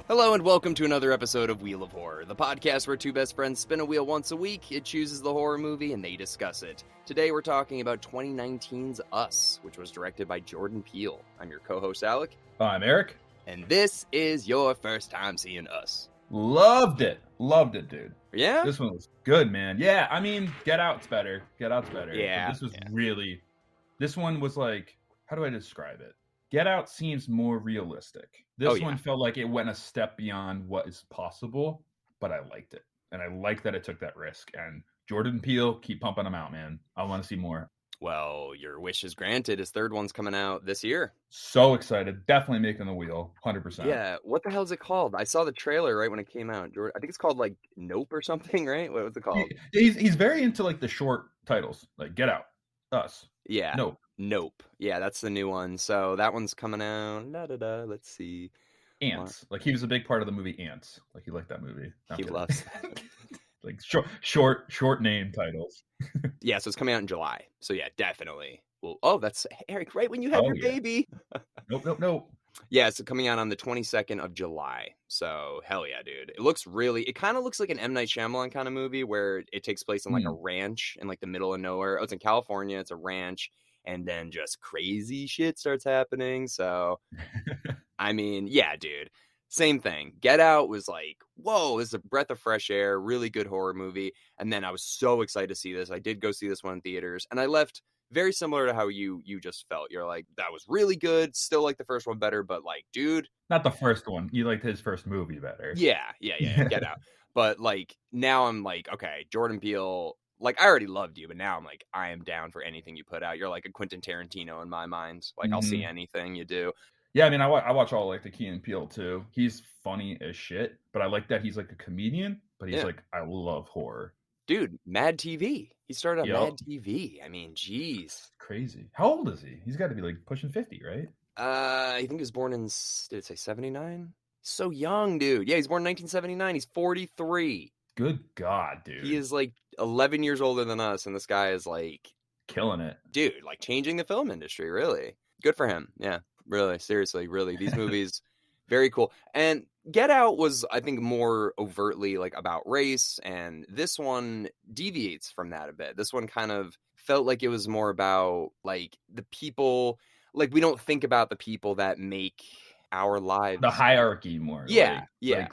Hello and welcome to another episode of Wheel of Horror, the podcast where two best friends spin a wheel once a week, it chooses the horror movie, and they discuss it. Today we're talking about 2019's Us, which was directed by Jordan Peele. I'm your co-host Alec. I'm Eric. And this is your first time seeing Us. Loved it, dude. Yeah? This one was good, man. Yeah, I mean, Get Out's better. Yeah. But this was really... This one was like... How do I describe it? Get Out seems more realistic. This one felt like it went a step beyond what is possible, but I liked it. And I like that it took that risk. And Jordan Peele, keep pumping them out, man. I want to see more. Well, your wish is granted. His third one's coming out this year. So excited. Definitely making the wheel. 100%. Yeah. What the hell is it called? I saw the trailer right when it came out. I think it's called like Nope or something, right? What was it called? He's very into like the short titles. Like Get Out, Us. Yeah. Nope. Yeah, that's the new one. So that one's coming out. Let's see. Ants. Like he was a big part of the movie Ants. Like he liked that movie. He loves that. Like short name titles. Yeah, so it's coming out in July. So yeah, definitely. Well, that's Eric, right when you have your baby. Nope. Yeah, so coming out on the 22nd of July. So hell yeah, dude. It kind of looks like an M. Night Shyamalan kind of movie where it takes place in like a ranch in like the middle of nowhere. Oh, it's in California. It's a ranch. And then just crazy shit starts happening. So, I mean, yeah, dude. Same thing. Get Out was like, whoa, this is a breath of fresh air. Really good horror movie. And then I was so excited to see this. I did go see this one in theaters. And I left very similar to how you just felt. You're like, that was really good. Still like the first one better. But like, dude. Not the first one. You liked his first movie better. Yeah. Get Out. But like, now I'm like, okay, Jordan Peele. Like, I already loved you, but now I'm like, I am down for anything you put out. You're like a Quentin Tarantino in my mind. Like, I'll see anything you do. Yeah, I mean, I watch all like the Key and Peele too. He's funny as shit, but I like that he's like a comedian, but he's like, I love horror. Dude, Mad TV. He started on Mad TV. I mean, geez. Crazy. How old is he? He's got to be like pushing 50, right? I think he was born in, did it say 79? So young, dude. Yeah, he's born in 1979. He's 43. Good God, dude. He is like 11 years older than us, and this guy is like... killing it. Dude, like changing the film industry, really. Good for him. Yeah, really, seriously, really. These movies, very cool. And Get Out was, I think, more overtly like about race, and this one deviates from that a bit. This one kind of felt like it was more about like the people, like we don't think about the people that make our lives. The hierarchy more. Yeah.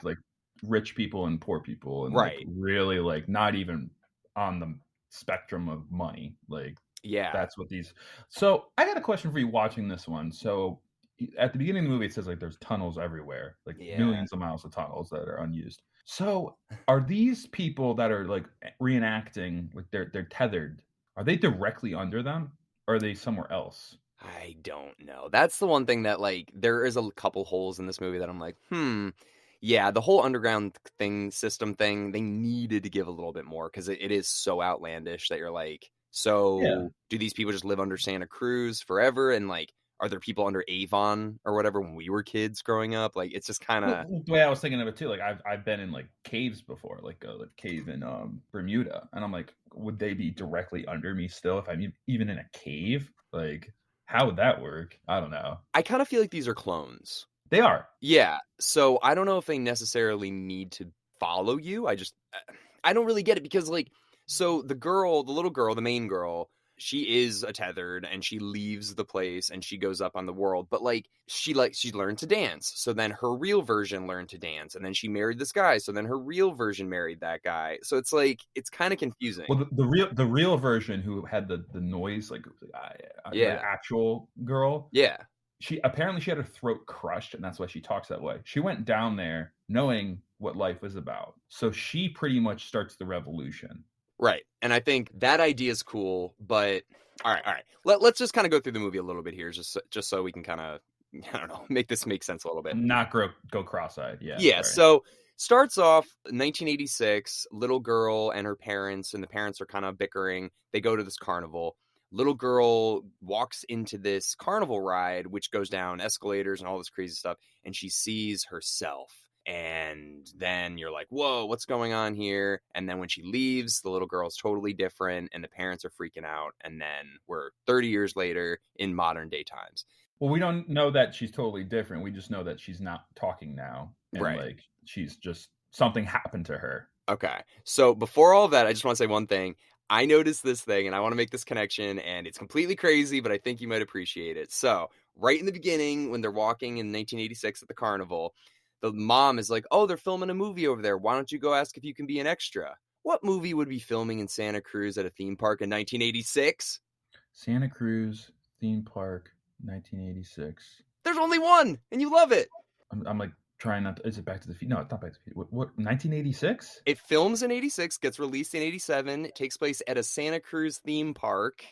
Like rich people and poor people, and right. like really like not even on the spectrum of money. Like, yeah, that's what these. So I got a question for you watching this one. So at the beginning of the movie, it says like there's tunnels everywhere, like millions of miles of tunnels that are unused. So are these people that are like reenacting, like they're tethered, are they directly under them, or are they somewhere else? I don't know. That's the one thing that like there is a couple holes in this movie that I'm like, yeah, the whole underground system thing, they needed to give a little bit more because it is so outlandish that you're like, do these people just live under Santa Cruz forever? And like, are there people under Avon or whatever when we were kids growing up? Like, it's just kind of the way I was thinking of it too. Like, I've been in like caves before, like a cave in Bermuda, and I'm like, would they be directly under me still if I'm even in a cave? Like, how would that work? I don't know. I kind of feel like these are clones. They are. Yeah. So I don't know if they necessarily need to follow you. I don't really get it because like, so the little girl, the main girl, she is tethered and she leaves the place and she goes up on the world. But like, she learned to dance. So then her real version learned to dance. And then she married this guy. So then her real version married that guy. So it's like, it's kind of confusing. Well, the real version who had the noise, like, the actual girl. Yeah. She had her throat crushed, and that's why she talks that way. She went down there knowing what life was about. So she pretty much starts the revolution. Right. And I think that idea is cool, but all right. Let's just kind of go through the movie a little bit here, just so we can kind of, I don't know, make this make sense a little bit. Not go cross-eyed. Yeah. Yeah. So starts off 1986, little girl and her parents, and the parents are kind of bickering. They go to this carnival. Little girl walks into this carnival ride, which goes down escalators and all this crazy stuff, and she sees herself. And then you're like, whoa, what's going on here? And then when she leaves, the little girl's totally different and the parents are freaking out. And then we're 30 years later in modern day times. Well, we don't know that she's totally different. We just know that she's not talking now, and Right. like she's just something happened to her. Okay. So before all of that, I just want to say one thing. I noticed this thing and I want to make this connection, and it's completely crazy, but I think you might appreciate it. So, right in the beginning, when they're walking in 1986 at the carnival, the mom is like, "Oh, they're filming a movie over there. Why don't you go ask if you can be an extra?" What movie would be filming in Santa Cruz at a theme park in 1986? Santa Cruz theme park, 1986. There's only one, and you love it. I'm like trying not to. Is it Back to the Future? No, it's not Back to the Future. What 1986? It films in 86, gets released in 87, it takes place at a Santa Cruz theme park.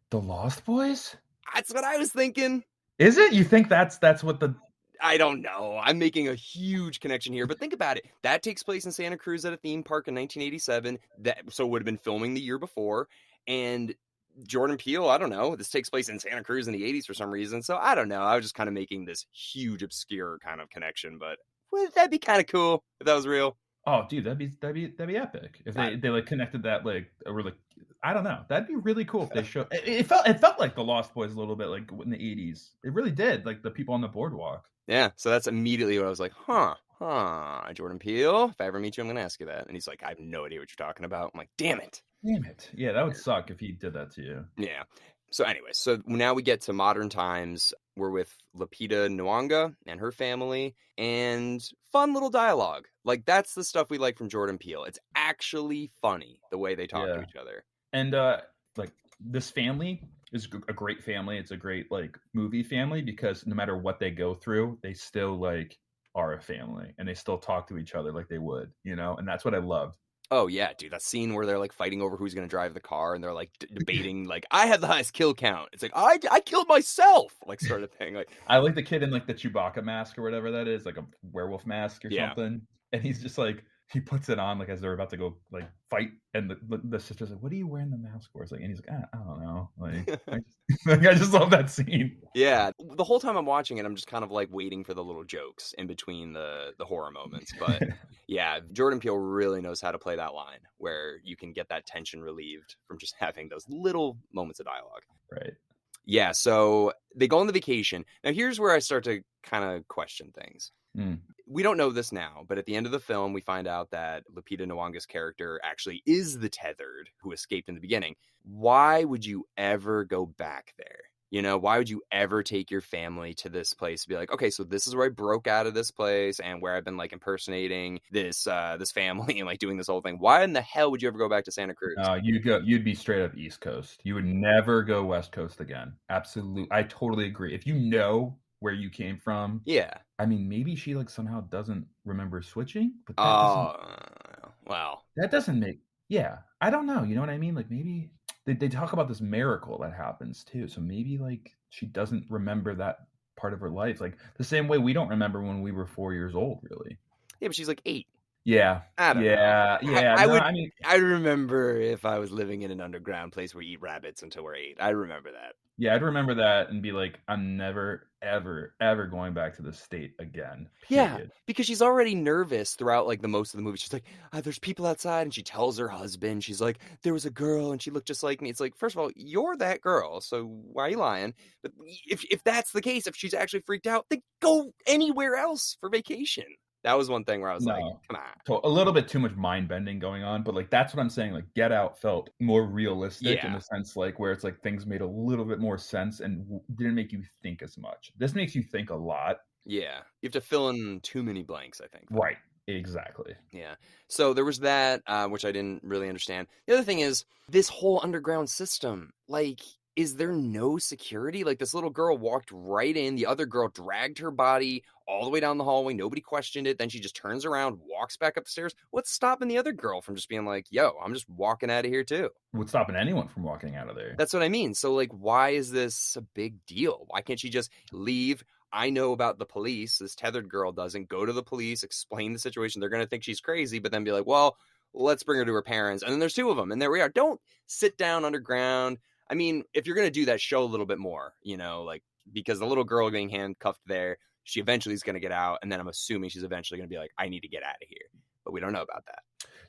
The Lost Boys? That's what I was thinking. Is it? You think that's what the I don't know. I'm making a huge connection here, but think about it. That takes place in Santa Cruz at a theme park in 1987. So it would have been filming the year before. And Jordan Peele, I don't know. This takes place in Santa Cruz in the 80s for some reason. So I don't know. I was just kind of making this huge, obscure kind of connection, but that'd be kind of cool if that was real. Oh, dude, that'd be epic if they like connected that like or like I don't know. That'd be really cool if they showed. It felt like the Lost Boys a little bit like in the 80s. It really did. Like the people on the boardwalk. Yeah, so that's immediately what I was like, huh, Jordan Peele, if I ever meet you, I'm going to ask you that. And he's like, I have no idea what you're talking about. I'm like, damn it. Damn it. Yeah, that would suck if he did that to you. Yeah. So anyway, so now we get to modern times. We're with Lupita Nyong'o and her family, and fun little dialogue. Like, that's the stuff we like from Jordan Peele. It's actually funny, the way they talk to each other. And like this family is a great family. It's a great like movie family because no matter what they go through, they still like are a family and they still talk to each other like they would, and that's what I loved. Oh yeah, dude, that scene where they're like fighting over who's gonna drive the car and they're like debating like I had the highest kill count. It's like I killed myself, like sort of thing. Like I like the kid in like the Chewbacca mask or whatever that is, like a werewolf mask or something, and he's just like he puts it on like as they're about to go like fight, and the sister's like, "What are you wearing the mask for?" It's like, and he's like, I don't know, like I just love that scene. Yeah, the whole time I'm watching it, I'm just kind of like waiting for the little jokes in between the horror moments. But yeah, Jordan Peele really knows how to play that line where you can get that tension relieved from just having those little moments of dialogue. Right. Yeah, so they go on the vacation. Now here's where I start to kind of question things. We don't know this now, but at the end of the film, we find out that Lupita Nyong'o's character actually is the tethered who escaped in the beginning. Why would you ever go back there? Why would you ever take your family to this place and be like, okay, so this is where I broke out of this place and where I've been like impersonating this family and like doing this whole thing. Why in the hell would you ever go back to Santa Cruz? You'd be straight up East Coast. You would never go West Coast again. Absolutely. I totally agree. If you know where you came from. Yeah. I mean, maybe she like somehow doesn't remember switching, but that doesn't make. Yeah, I don't know. You know what I mean? Like maybe they talk about this miracle that happens too. So maybe like she doesn't remember that part of her life, like the same way we don't remember when we were 4 years old, really. Yeah, but she's like 8. Yeah. I don't know. Yeah. I remember if I was living in an underground place where we eat rabbits until we're 8. I remember that. Yeah, I'd remember that and be like, I'm never, ever, ever going back to this state again. Period. Yeah, because she's already nervous throughout like the most of the movie. She's like, there's people outside, and she tells her husband, she's like, there was a girl and she looked just like me. It's like, first of all, you're that girl, so why are you lying? But if that's the case, if she's actually freaked out, then go anywhere else for vacation. That was one thing where I was like, come on. A little bit too much mind bending going on, but like that's what I'm saying. Like Get Out felt more realistic in the sense like where it's like things made a little bit more sense and didn't make you think as much. This makes you think a lot. Yeah. You have to fill in too many blanks, I think. Right. Exactly. Yeah. So there was that, which I didn't really understand. The other thing is this whole underground system, like, is there no security? Like this little girl walked right in. The other girl dragged her body all the way down the hallway. Nobody questioned it. Then she just turns around, walks back up the stairs. What's stopping the other girl from just being like, yo, I'm just walking out of here too? What's stopping anyone from walking out of there? That's what I mean. So like, why is this a big deal? Why can't she just leave? I know about the police. This tethered girl doesn't. Go to the police, explain the situation. They're going to think she's crazy, but then be like, well, let's bring her to her parents. And then there's 2 of them. And there we are. Don't sit down underground. I mean, if you're going to do that, show a little bit more, like because the little girl being handcuffed there, she eventually is going to get out. And then I'm assuming she's eventually going to be like, I need to get out of here. But we don't know about that.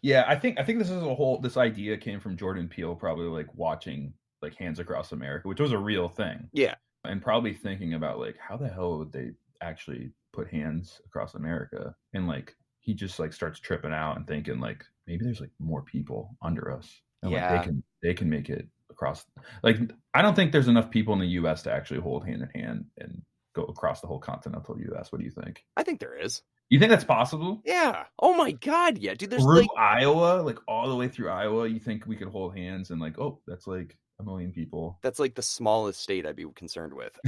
Yeah, I think this idea came from Jordan Peele, probably like watching like Hands Across America, which was a real thing. Yeah. And probably thinking about like how the hell would they actually put hands across America? And like he just like starts tripping out and thinking like maybe there's like more people under us and like Yeah. they can make it across. Like I don't think there's enough people in the US to actually hold hand in hand and go across the whole continental US. What do you think? I think there is. You think that's possible? Yeah. Oh my God. Yeah, dude. There's Through like Iowa, like all the way through Iowa, you think we could hold hands and like, oh, that's like a million people. that's like the smallest state I'd be concerned with.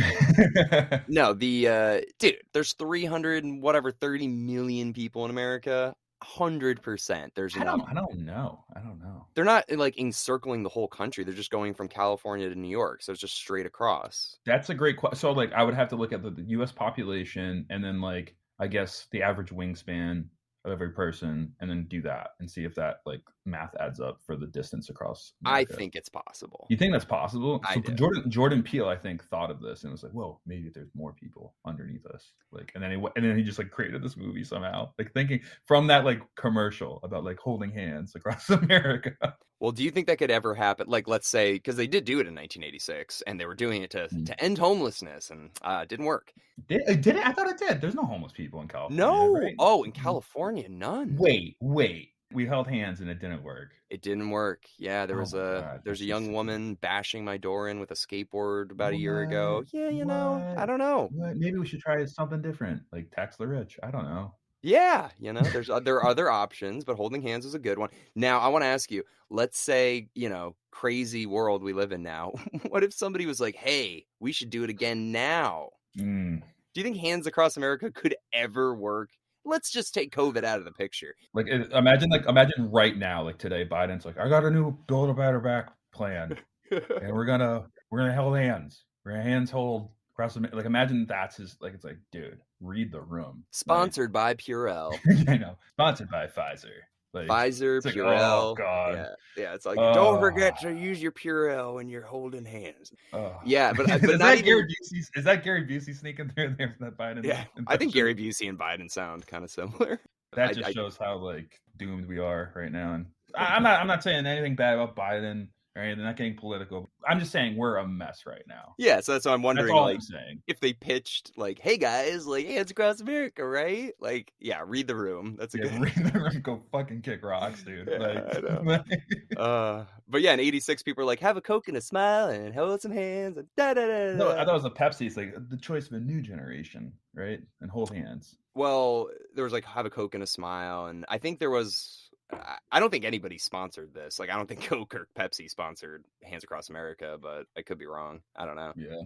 No, the dude, there's 300 and whatever 30 million people in America. 100%. There's enough. I don't know. I don't know. They're not like encircling the whole country. They're just going from California to New York, so it's just straight across. That's a great question. So, like, I would have to look at the U.S. population and then, like, I guess the average wingspan of every person, and then do that and see if that like math adds up for the distance across America. I think it's possible. You think that's possible? I So do. Jordan Peele, I think, thought of this and was like, "Whoa, maybe there's more people underneath us." Like, and then he just like created this movie somehow, like thinking from that like commercial about like holding hands across America. Well, do you think that could ever happen? Like, let's say, because they did do it in 1986, and they were doing it to end homelessness, and it didn't work. Did it? I thought it did. There's no homeless people in California. No. Right? Oh, in California, none. Wait. We held hands and it didn't work. It didn't work. Yeah, there's a young woman bashing my door in with a skateboard about a year ago. Yeah, you know, I don't know. Maybe we should try something different, like tax the rich. I don't know. Yeah, you know, there are other options, but holding hands is a good one. Now, I want to ask you, let's say, you know, crazy world we live in now. What if somebody was like, hey, we should do it again now? Do you think hands across America could ever work? Let's just take COVID out of the picture. Like imagine right now, like today, Biden's like, I got a new Build a Better Back plan, and we're gonna hold hands. We're gonna hands hold across the, like imagine that's his, like it's like, dude, read the room. Sponsored by Purell. I know. Sponsored by Pfizer. Like, Pfizer, like, Purell. Oh God. Yeah. It's like don't forget to use your Purell when you're holding hands. Yeah, but is that Gary Busey? Is that Gary Busey sneaking through there for that Biden? Yeah, I think Gary Busey and Biden sound kind of similar. That just shows how like doomed we are right now. And I'm not saying anything bad about Biden or anything. Not getting political. I'm just saying we're a mess right now. Yeah, so that's what I'm wondering. That's all like, I'm saying. If they pitched like, "Hey guys, like hands across America," right? Like, yeah, read the room. That's a good. Read the room. Go fucking kick rocks, dude. Yeah, I know. But yeah, in '86, people were like, "Have a Coke and a smile and hold some hands." And da da da. No, I thought it was a Pepsi. It's like the choice of a new generation, right? And hold hands. Well, there was like have a Coke and a smile, and I think there was. I don't think anybody sponsored this. Like, I don't think Coke or Pepsi sponsored Hands Across America, but I could be wrong. I don't know. Yeah.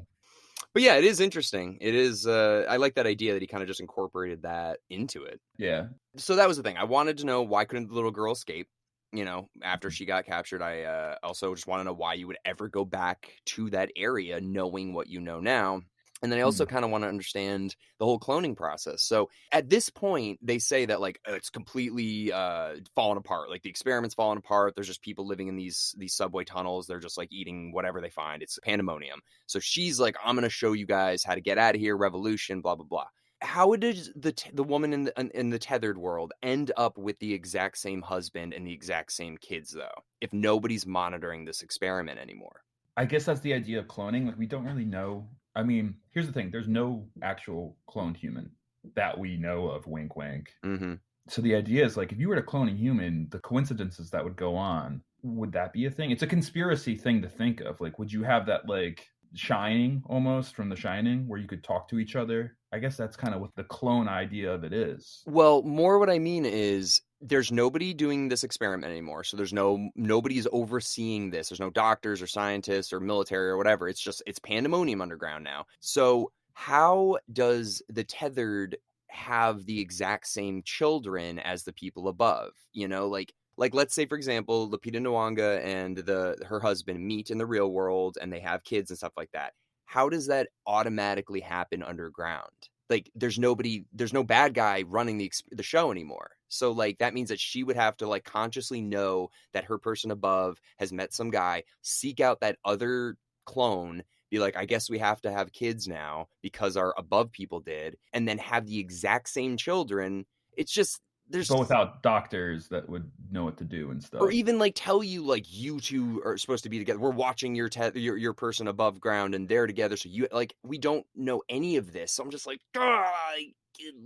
But yeah, it is interesting. It is. I like that idea that he kind of just incorporated that into it. Yeah. So that was the thing. I wanted to know, why couldn't the little girl escape? You know, after she got captured. I also just want to know why you would ever go back to that area knowing what you know now. And then I also kind of want to understand the whole cloning process. So at this point, they say that like it's completely fallen apart. Like the experiment's fallen apart. There's just people living in these subway tunnels. They're just like eating whatever they find. It's pandemonium. So she's like, I'm going to show you guys how to get out of here. Revolution, blah, blah, blah. How did the woman in the tethered world end up with the exact same husband and the exact same kids, though, if nobody's monitoring this experiment anymore? I guess that's the idea of cloning. Like, we don't really know. I mean, here's the thing. There's no actual cloned human that we know of, wink, wink. Mm-hmm. So the idea is, like, if you were to clone a human, the coincidences that would go on, would that be a thing? It's a conspiracy thing to think of. Like, would you have that, like, Shining almost from The Shining where you could talk to each other? I guess that's kind of what the clone idea of it is. Well, more what I mean is there's nobody doing this experiment anymore. So there's nobody's overseeing this. There's no doctors or scientists or military or whatever. It's pandemonium underground now. So how does the tethered have the exact same children as the people above? You know, like let's say, for example, Lupita Nyong'o and her husband meet in the real world and they have kids and stuff like that. How does that automatically happen underground? Like, there's no bad guy running the show anymore. So like that means that she would have to like consciously know that her person above has met some guy, seek out that other clone, be like, I guess we have to have kids now because our above people did, and then have the exact same children. It's just, but without doctors that would know what to do and stuff. Or even like tell you like you two are supposed to be together. We're watching your person above ground and they're together. So you like we don't know any of this. So I'm just like, I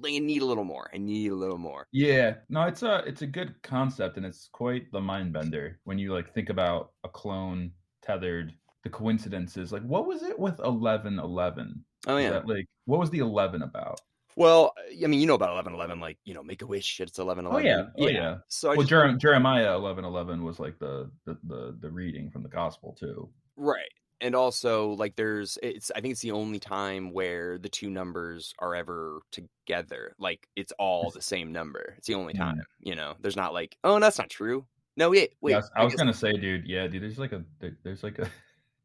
need a little more. I need a little more. Yeah, no, it's a good concept and it's quite the mind bender when you like think about a clone tethered. The coincidences, like what was it with 11/11? Oh yeah, that, like what was the 11 about? Well, I mean, you know about 11/11, like make a wish. It's 11/11. Oh yeah. So Well, Jeremiah 11/11 was like the reading from the gospel too. Right. And also, like, I think it's the only time where the two numbers are ever together. Like, it's all the same number. It's the only time, There's not like, oh, that's not true. No, wait. Yeah, I was gonna say, dude. Yeah, dude. There's like a.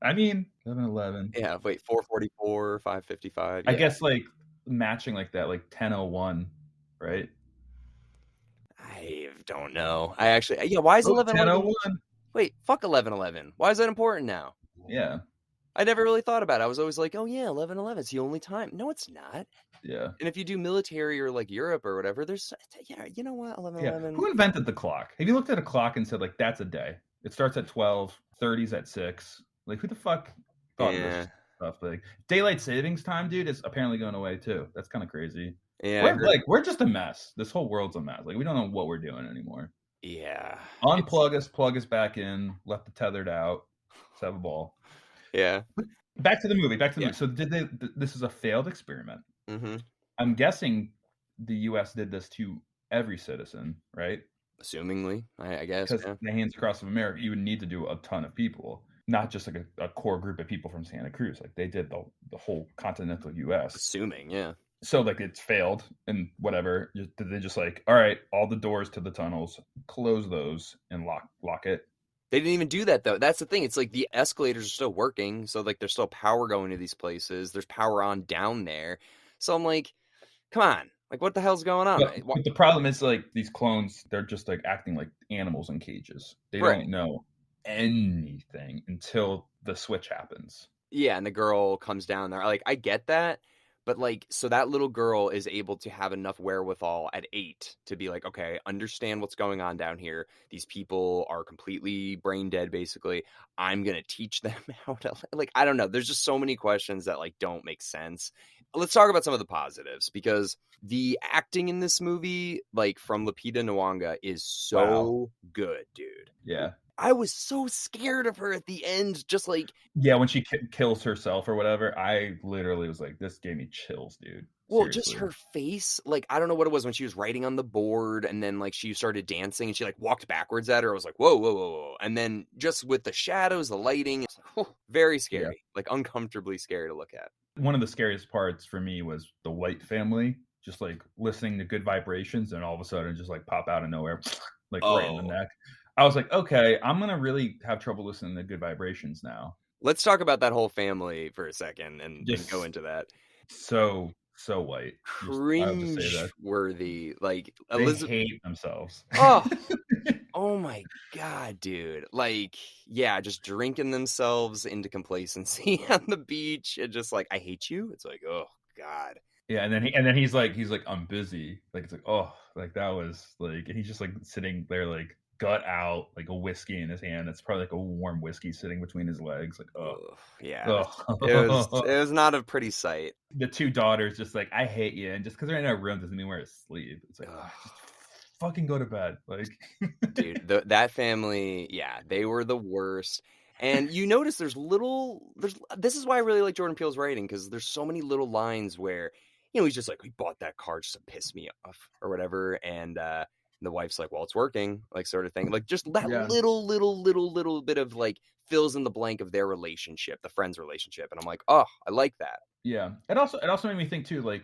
I mean, 11/11. Yeah, wait, 444, 555. I guess like matching like that, like 10/01, right? I don't know. I actually, why is 11/11? 10/01. Wait, fuck 11/11. Why is that important now? Yeah. I never really thought about it. I was always like, oh yeah, 11/11. It's the only time. No, it's not. Yeah. And if you do military or like Europe or whatever, you know what? 11/11. Yeah. Who invented the clock? Have you looked at a clock and said like that's a day? It starts at 12, 30's at 6. Like who the fuck thought of this stuff? Like daylight savings time, dude, is apparently going away too. That's kind of crazy. Yeah. We're just a mess. This whole world's a mess. Like we don't know what we're doing anymore. Yeah. Unplug us, plug us back in, left the tethered out. Let's have a ball. Yeah. Back to the movie. So this is a failed experiment. Mm-hmm. I'm guessing the U.S. did this to every citizen, right? Assumingly, I guess. Because the Hands Across of America, you would need to do a ton of people, not just like a core group of people from Santa Cruz. Like they did the whole continental U.S. Assuming, yeah. So like it's failed and whatever. Did they just like, all right, all the doors to the tunnels, close those and lock it? They didn't even do that though. That's the thing. It's like the escalators are still working, so like there's still power going to these places. There's power on down there. So I'm like, come on. Like what the hell's going on? But the problem is like these clones, they're just like acting like animals in cages. They don't know anything until the switch happens. Yeah, and the girl comes down there. Like I get that. But like, so that little girl is able to have enough wherewithal at 8 to be like, okay, understand what's going on down here. These people are completely brain dead, basically. I'm going to teach them how to, like, I don't know. There's just so many questions that like don't make sense. Let's talk about some of the positives because the acting in this movie, like from Lupita Nyong'o, is so good, dude. Yeah. I was so scared of her at the end, just like... Yeah, when she kills herself or whatever, I literally was like, this gave me chills, dude. Well, just her face, like, I don't know what it was when she was writing on the board and then, like, she started dancing and she, like, walked backwards at her. I was like, whoa, whoa, whoa, whoa. And then just with the shadows, the lighting, it's like, oh, very scary, like, uncomfortably scary to look at. One of the scariest parts for me was the White family, just, like, listening to Good Vibrations and all of a sudden just, like, pop out of nowhere, like, right in the neck. I was like, okay, I'm going to really have trouble listening to Good Vibrations now. Let's talk about that whole family for a second and go into that. So white. Cringe-worthy. Like, Elizabeth... They hate themselves. Oh my God, dude. Like, yeah, just drinking themselves into complacency on the beach and just like, I hate you. It's like, oh God. Yeah, and then he's like, I'm busy. Like, it's like, oh, like that was like, and he's just like sitting there like, gut out, like a whiskey in his hand. It's probably like a warm whiskey sitting between his legs. Like, oh yeah, it was not a pretty sight. The two daughters just like, I hate you, and just because they're in a room doesn't mean wear a sleeve. It's like, just fucking go to bed. Like, dude, that family, yeah, they were the worst. And you notice there's this is why I really like Jordan Peele's writing, because there's so many little lines where he's just like, we bought that car just to piss me off or whatever, and the wife's like, well, it's working, like sort of thing. Like just that little bit of like fills in the blank of their relationship, the friend's relationship. And I'm like, oh, I like that. Yeah. It also made me think too, like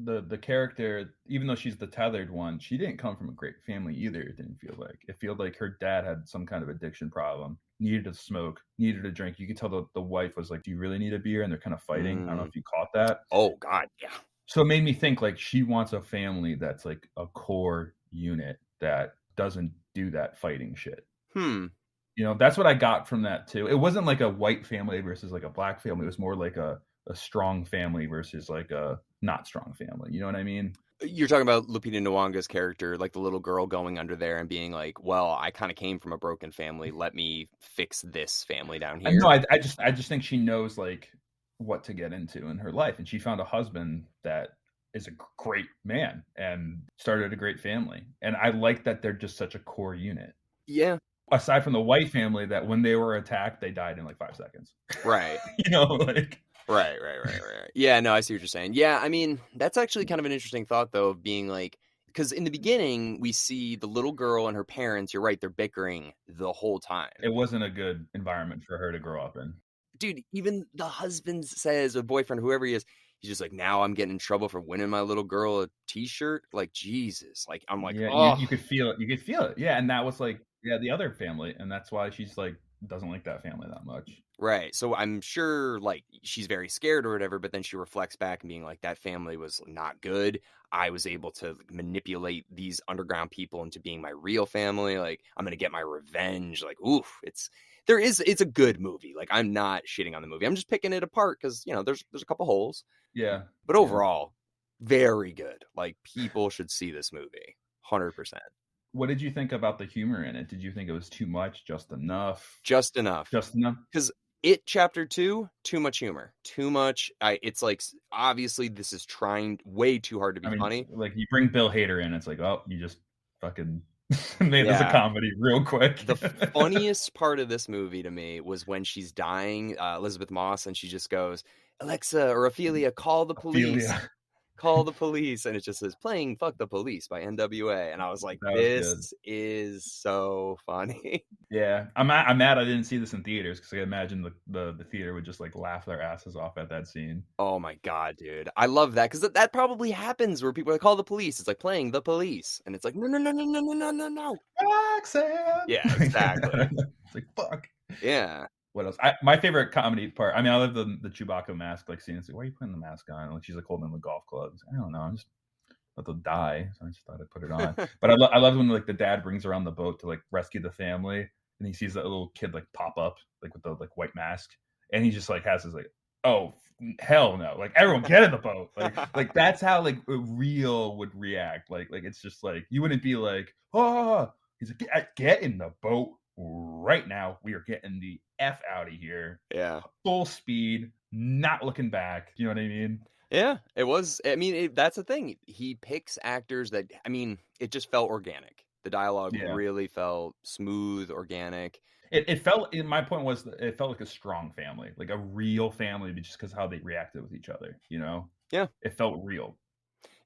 the character, even though she's the tethered one, she didn't come from a great family either. It didn't feel like. It felt like her dad had some kind of addiction problem, needed to smoke, needed to drink. You could tell the wife was like, do you really need a beer? And they're kind of fighting. I don't know if you caught that. Oh God. Yeah. So it made me think like she wants a family that's like a core unit that doesn't do that fighting shit. That's what I got from that too. It wasn't like a white family versus like a black family. It was more like a a strong family versus like a not strong family. You know what I mean? You're talking about Lupita Nyong'o's character, like the little girl going under there and being like, "Well, I kind of came from a broken family. Let me fix this family down No, here." I just think she knows like what to get into in her life, and she found a husband that is a great man and started a great family. And I like that they're just such a core unit. Yeah. Aside from the white family, that when they were attacked, they died in like 5 seconds. Right. Like. Right. Yeah, no, I see what you're saying. Yeah, I mean, that's actually kind of an interesting thought, though, of being like, because in the beginning, we see the little girl and her parents, you're right, they're bickering the whole time. It wasn't a good environment for her to grow up in. Dude, even the husband says, or boyfriend, whoever he is, he's just like, now I'm getting in trouble for winning my little girl a t-shirt. Like, Jesus. Like, I'm like, Yeah, oh. you could feel it. You could feel it. Yeah, and that was like, yeah, the other family, and that's why she's like doesn't like that family that much. Right. So I'm sure like she's very scared or whatever, but then she reflects back and being like, that family was not good. I was able to manipulate these underground people into being my real family. Like, I'm gonna get my revenge. Like, oof, it's a good movie. Like, I'm not shitting on the movie. I'm just picking it apart because, you know, there's a couple holes. Yeah. But overall, very good. Like, people should see this movie. 100%. What did you think about the humor in it? Did you think it was too much, just enough? Just enough. Because It Chapter 2, too much humor. Too much. It's like, obviously, this is trying way too hard to be funny. Like, you bring Bill Hader in, it's like, oh, you just fucking made this a comedy real quick. The funniest part of this movie to me was when she's dying, Elizabeth Moss, and she just goes, Alexa or Ophelia, call the police. Call the police. And it just says, playing Fuck the Police by NWA. And I was like, this is so funny. Yeah. I'm mad I didn't see this in theaters because I imagine the theater would just like laugh their asses off at that scene. Oh my God, dude. I love that because that probably happens where people are like, call the police. It's like playing the police. And it's like, no. Roxanne! Yeah, exactly. It's like, fuck. Yeah. What else? My favorite comedy part. I mean, I love the Chewbacca mask. Like, seeing, like, why are you putting the mask on? Like, she's like holding the golf clubs. I don't know. I'm just about to die, so I just thought I'd put it on. But I love when like the dad brings her on the boat to like rescue the family, and he sees that little kid like pop up like with the like white mask, and he just like has his like, oh hell no! Like, everyone get in the boat. Like that's how like a real would react. Like it's just like, you wouldn't be like, oh. He's like, get in the boat right now. We are getting the F out of here. Yeah. Full speed, not looking back. You know what I mean? Yeah, it was. I mean, that's the thing. He picks actors that, I mean, it just felt organic. The dialogue really felt smooth, organic. It felt, my point was, it felt like a strong family, like a real family, just because how they reacted with each other, you know? Yeah. It felt real.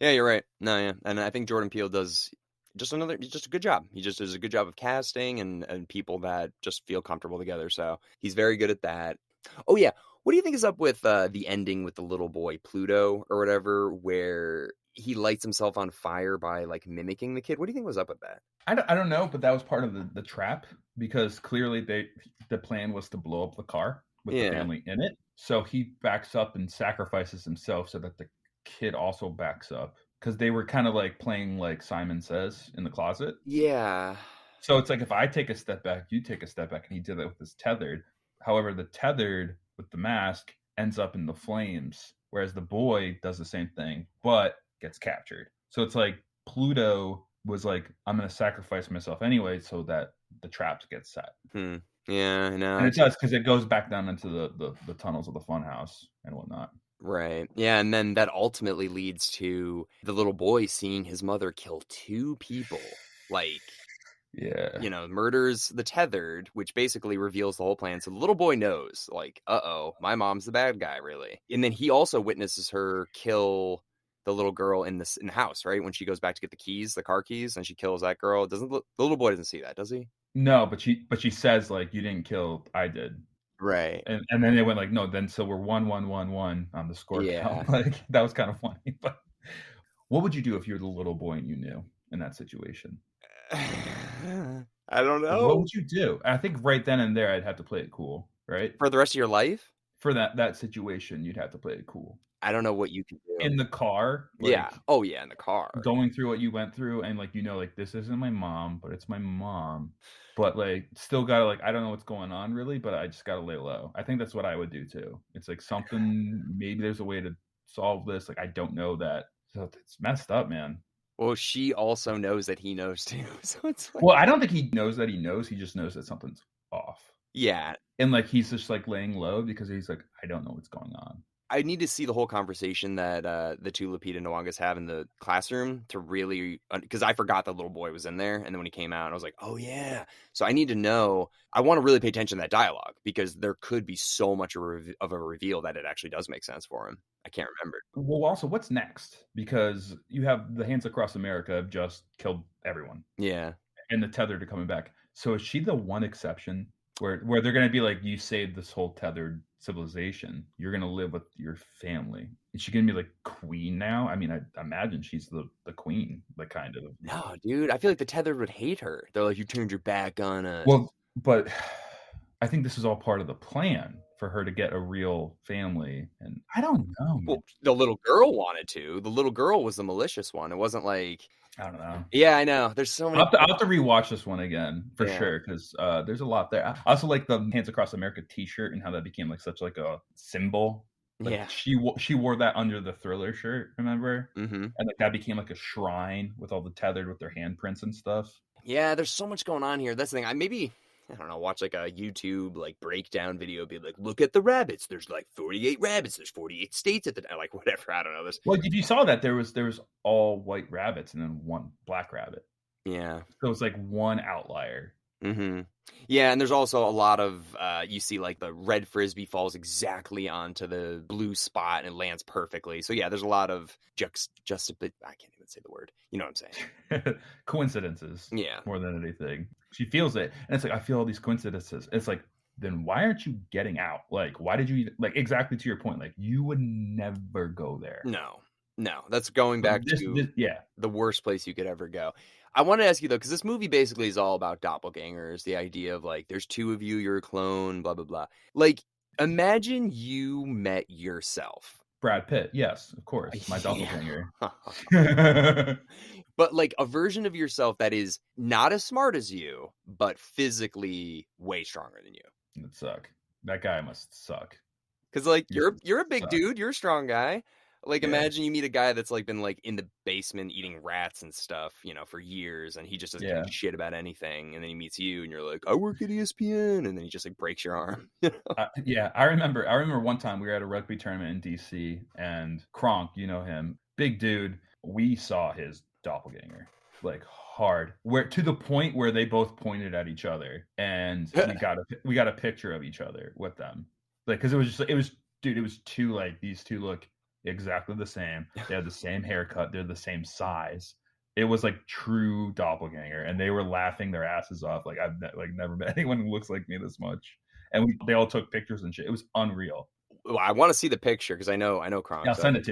Yeah, you're right. No, yeah. And I think Jordan Peele does just a good job. He just does a good job of casting and people that just feel comfortable together. So he's very good at that. Oh yeah. What do you think is up with the ending with the little boy Pluto or whatever, where he lights himself on fire by like mimicking the kid? What do you think was up with that? I don't know, but that was part of the trap, because clearly the plan was to blow up the car with the family in it. So he backs up and sacrifices himself so that the kid also backs up. Because they were kind of like playing like Simon Says in the closet. Yeah. So it's like, if I take a step back, you take a step back, and he did it with his tethered. However, the tethered with the mask ends up in the flames, whereas the boy does the same thing, but gets captured. So it's like Pluto was like, I'm going to sacrifice myself anyway so that the traps get set. Yeah, I know. And it does, because it goes back down into the tunnels of the funhouse and whatnot. Right. Yeah, and then that ultimately leads to the little boy seeing his mother kill 2 people. Like, yeah, you know, murders the tethered, which basically reveals the whole plan. So the little boy knows, like, uh-oh, my mom's the bad guy, really. And then he also witnesses her kill the little girl in the house, right? When she goes back to get the keys, the car keys, and she kills that girl. The little boy doesn't see that, does he? No, but she says, like, you didn't kill, I did. Right. And then they went like, no, then so we're 1-1-1-1 on the score count. Like, that was kind of funny. But what would you do if you were the little boy and you knew in that situation? I don't know. What would you do? I think right then and there I'd have to play it cool, right? For the rest of your life? For that situation, you'd have to play it cool. I don't know what you can do. in the car, Yeah. like Oh yeah, in the car. going through what you went through, and like like this isn't my mom, but it's my mom. But like still gotta like I don't know what's going on really, but I just gotta lay low. I think that's what I would do too. It's like something maybe there's a way to solve this. Like I don't know that. So it's messed up, man. Well, she also knows that he knows too. So it's like, Well, I don't think he knows that he knows. He just knows that something's off. yeah. And like he's just like laying low because he's like, I don't know what's going on. I need to see the whole conversation that the two Lupita Nwangas have in the classroom to really, because I forgot the little boy was in there, and then when he came out, I was like, oh yeah. So I need to know. I want to really pay attention to that dialogue because there could be so much of a reveal that it actually does make sense for him. I can't remember. Well, also, what's next? Because you have the Hands Across America have just killed everyone. Yeah. And the tethered are coming back. So is she the one exception where they're going to be like, you saved this whole tethered civilization. You're going to live with your family. Is she going to be like queen now? I mean, I imagine she's the queen, like kind of. No, dude. I feel like the tethered would hate her. They're like, you turned your back on us. Well, but I think this is all part of the plan for her to get a real family. And I don't know, man. Well, the little girl wanted to. The little girl was the malicious one. It wasn't like, I don't know. Yeah, I know. There's so many. I'll have to rewatch this one again for sure because there's a lot there. I also like the Hands Across America T-shirt and how that became like such like a symbol. Like she wore that under the Thriller shirt, remember? Mm-hmm. And like that became like a shrine with all the tethered with their handprints and stuff. Yeah, there's so much going on here. That's the thing. I don't know, watch like a YouTube like breakdown video, be like, look at the rabbits. There's like 48 rabbits. There's 48 states at the like whatever. I don't know this. Well, if you saw that there was all white rabbits and then one black rabbit. Yeah. So it's like one outlier. Mm-hmm. Yeah, and there's also a lot of you see like the red frisbee falls exactly onto the blue spot and it lands perfectly. So yeah, there's a lot of I can't even say the word. You know what I'm saying? Coincidences. Yeah. More than anything. She feels it. And it's like, I feel all these coincidences. It's like, then why aren't you getting out? Like, why did you like exactly to your point? Like you would never go there. No. That's going back to the worst place you could ever go. I want to ask you though, because this movie basically is all about doppelgangers, the idea of like, there's two of you, you're a clone, blah, blah, blah. Like, imagine you met yourself. Brad Pitt, yes, of course, my doppelganger. But like a version of yourself that is not as smart as you, but physically way stronger than you. It'd suck. That guy must suck. Because like you're a big dude, you're a strong guy. Like, imagine you meet a guy that's like been like in the basement eating rats and stuff, for years, and he just doesn't give a shit about anything. And then he meets you, and you're like, I work at ESPN, and then he just like breaks your arm. I remember one time we were at a rugby tournament in DC, and Kronk, you know him, big dude. We saw his doppelganger, like hard, where to the point where they both pointed at each other, and we got a picture of each other with them, like because it was two like these two look exactly the same. They had the same haircut. They're the same size. It was like true doppelganger, and they were laughing their asses off. Like I've never met anyone who looks like me this much. And they all took pictures and shit. It was unreal. Well, I want to see the picture because I know Kronk. Yeah, I'll send it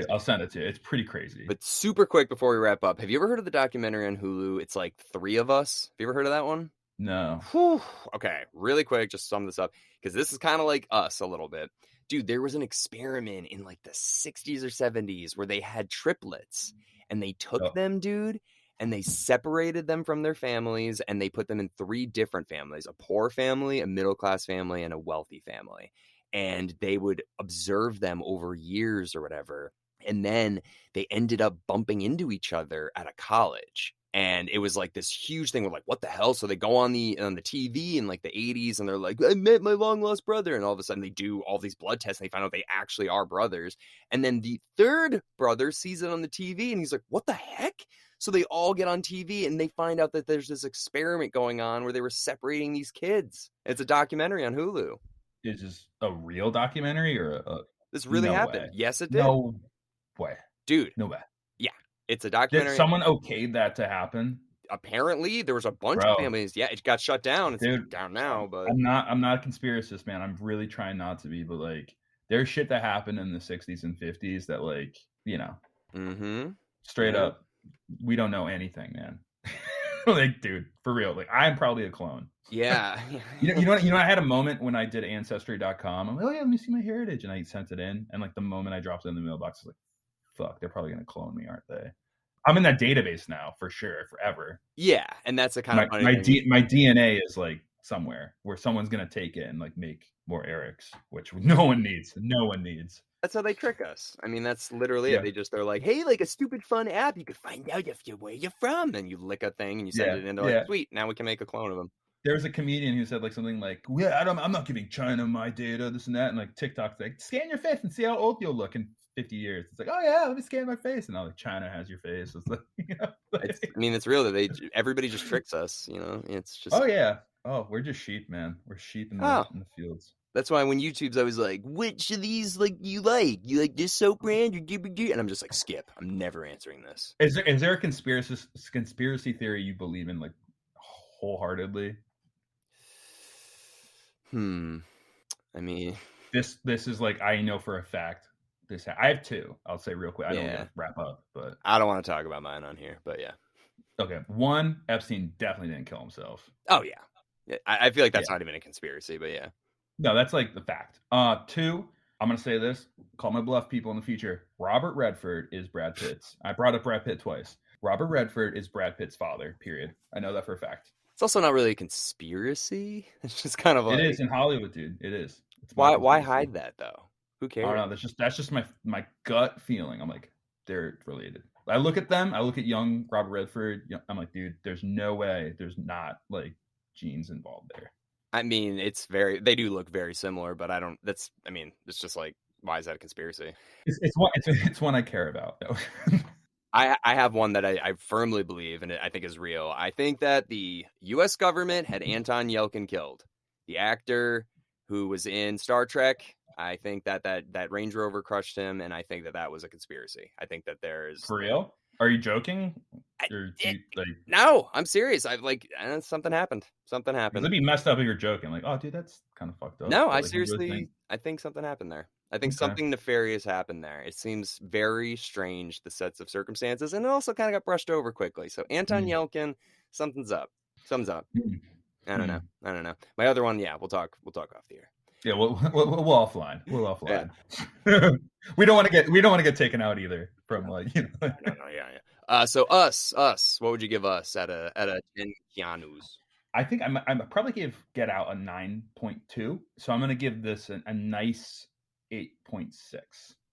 to you. It's pretty crazy. But super quick before we wrap up, have you ever heard of the documentary on Hulu? It's like Three of Us. Have you ever heard of that one? No. Whew. Okay, really quick, just sum this up because this is kind of like Us a little bit. Dude, there was an experiment in like the 60s or 70s where they had triplets and they took them, dude, and they separated them from their families and they put them in three different families, a poor family, a middle-class family, and a wealthy family. And they would observe them over years or whatever. And then they ended up bumping into each other at a college. And it was like this huge thing. We're like, what the hell? So they go on the TV in like the 80s and they're like, I met my long lost brother. And all of a sudden they do all these blood tests and they find out they actually are brothers. And then the third brother sees it on the TV and he's like, what the heck? So they all get on TV and they find out that there's this experiment going on where they were separating these kids. It's a documentary on Hulu. Is this a real documentary or this really happened? Way. Yes, it did. No way. Dude. No way. Yeah. It's a documentary. Did someone okayed that to happen? Apparently, there was a bunch of families. Yeah, it got shut down. It's down now, but I'm not a conspiracist, man. I'm really trying not to be, but like there's shit that happened in the 60s and 50s that like, straight up, we don't know anything, man. Like, dude, for real. Like, I'm probably a clone. Yeah. You know, I had a moment when I did Ancestry.com. I'm like, oh yeah, let me see my heritage, and I sent it in, and like the moment I dropped it in the mailbox, I was like, fuck, they're probably gonna clone me, aren't they? I'm in that database now for sure, forever. Yeah, and that's the kind of funny thing. My DNA is like somewhere where someone's gonna take it and like make more Erics, which no one needs. No one needs. That's how they trick us. I mean, that's literally Yeah. it. They're like, hey, like a stupid fun app, you could find out where you're from, and you lick a thing and you send it in. They're like, sweet, now we can make a clone of them. There was a comedian who said like something like, yeah, I'm not giving China my data, this and that, and like TikTok's like, scan your face and see how old you'll look in 50 years. It's like, oh yeah, let me scan my face, and now like China has your face. It's like, you know, like, I mean, it's real that everybody just tricks us. You know, it's just. Oh yeah. Oh, we're just sheep, man. We're sheep in the fields. That's why when YouTube's always like, which of these like you like this soap brand or GBG? And I'm just like, skip. I'm never answering this. Is there a conspiracy theory you believe in like wholeheartedly? I mean, this is like, I know for a fact this. I have two. I'll say real quick. I don't want to wrap up, but I don't want to talk about mine on here. But yeah. Okay. One, Epstein definitely didn't kill himself. Oh yeah. I feel like that's not even a conspiracy, but yeah. No, that's like the fact. Two, I'm gonna say this. Call my bluff, people in the future. Robert Redford is Brad Pitt's. I brought up Brad Pitt twice. Robert Redford is Brad Pitt's father. Period. I know that for a fact. It's also not really a conspiracy. It's just kind of like, it is in Hollywood, dude. It is. Why hide that though? Who cares? I don't know. That's just my gut feeling. I'm like, they're related. I look at them. I look at young Robert Redford. I'm like, dude, there's no way there's not like genes involved there. I mean, they do look very similar, but it's just like, why is that a conspiracy? It's one I care about, though. I have one that I firmly believe, and I think is real. I think that the U.S. government had Anton Yelchin killed. The actor who was in Star Trek, I think that Range Rover crushed him, and I think that was a conspiracy. I think that there's... For real? Are you joking? No, I'm serious. Something happened. It'd be messed up if you're joking. Like, oh, dude, that's kind of fucked up. No, I seriously, I think something happened there. I think something nefarious happened there. It seems very strange, the sets of circumstances, and it also kind of got brushed over quickly. So Anton Yelchin, something's up. I don't know. My other one, we'll talk off the air. Yeah, we'll offline. We'll offline. Yeah. we don't want to get taken out either from like, you know. No. So us, what would you give us at a 10 Keanu's? I think I'm probably give Get Out a 9.2. So I'm gonna give this a nice 8.6.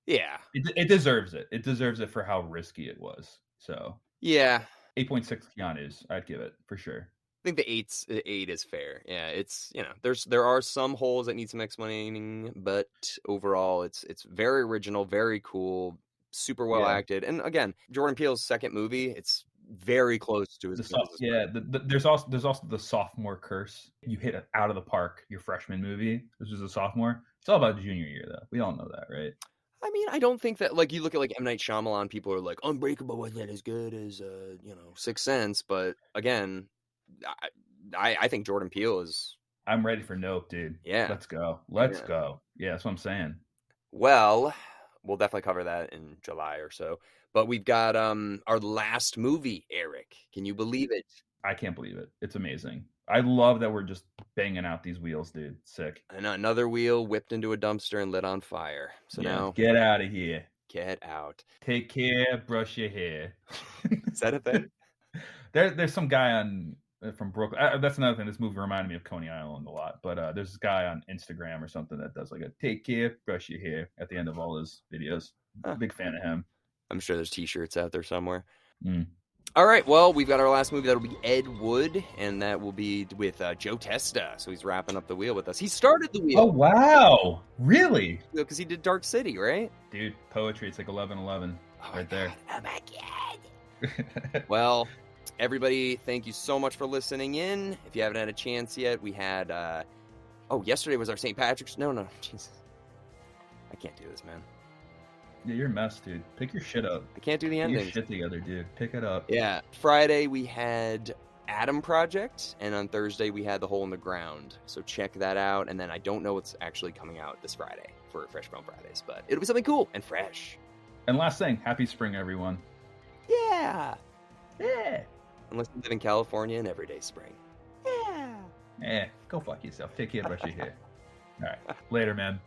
Yeah, it deserves it. It deserves it for how risky it was. So yeah, 8.6 Keanu's. I'd give it for sure. I think the 8 is fair. Yeah, it's, you know, there are some holes that need some explaining, but overall it's very original, very cool, super well acted, and again, Jordan Peele's second movie, it's very close to his. There's also the sophomore curse. You hit it out of the park your freshman movie. This is a sophomore. It's all about junior year, though. We all know that, right? I mean, I don't think that, like, you look at like M. Night Shyamalan, people are like, Unbreakable wasn't as good as Sixth Sense, but again, I think Jordan Peele is. I'm ready for Nope, dude. Yeah, let's go. Let's go. Yeah, that's what I'm saying. Well, we'll definitely cover that in July or so. But we've got our last movie, Eric. Can you believe it? I can't believe it. It's amazing. I love that we're just banging out these wheels, dude. Sick. And another wheel whipped into a dumpster and lit on fire. So now, get out of here. Get out. Take care. Brush your hair. Is that a thing? There's some guy from Brooklyn. That's another thing. This movie reminded me of Coney Island a lot. But there's this guy on Instagram or something that does like a take care, brush your hair at the end of all his videos. Big fan of him. I'm sure there's T-shirts out there somewhere. All right, well, we've got our last movie. That'll be Ed Wood, and that will be with Joe Testa. So he's wrapping up the wheel with us. He started the wheel. Oh, wow. Really? Because he did Dark City, right? Dude, poetry. It's like 11:11 right there. Oh, my God. Well, everybody, thank you so much for listening in. If you haven't had a chance yet, we had... yesterday was our St. Patrick's... No, Jesus. I can't do this, man. Yeah, you're a mess, dude. Pick your shit up. I can't do the ending. Get your shit together, dude. Pick it up. Yeah. Friday, we had Adam Project, and on Thursday, we had The Hole in the Ground. So check that out. And then I don't know what's actually coming out this Friday for Fresh Film Fridays, but it'll be something cool and fresh. And last thing, happy spring, everyone. Yeah. Yeah. Unless you live in California in everyday spring. Yeah. Go fuck yourself. Take care of your hair. All right. Later, man.